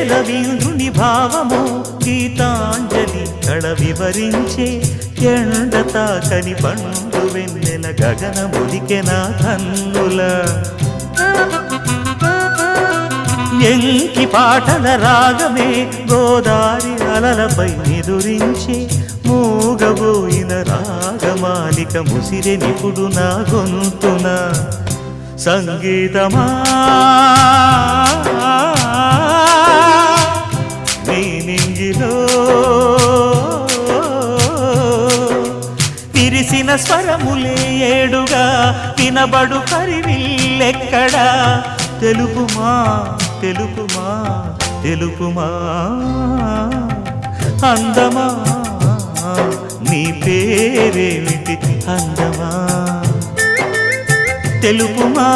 రవీంద్రుని భావము గీతాంజలి కళ వివరించే ఎండ తాకని పండు వెన్నెల గగనముదికెన కన్నుల ఎంకి పాటల రాగమే గోదారి అలలపై నిదురించే మూగబోయిన రాగమాలిక ముసిరె నిపుడు నా గొంతున సంగీతమా నీ నింగిలో విరిసిన స్వరములే ఏడుగా వినబడు కరివిల్లెక్కడా తెలుపుమా తెలుపుమా తెలుపుమా అందమా నీ పేరేమిటి అందమా తెలుపుమా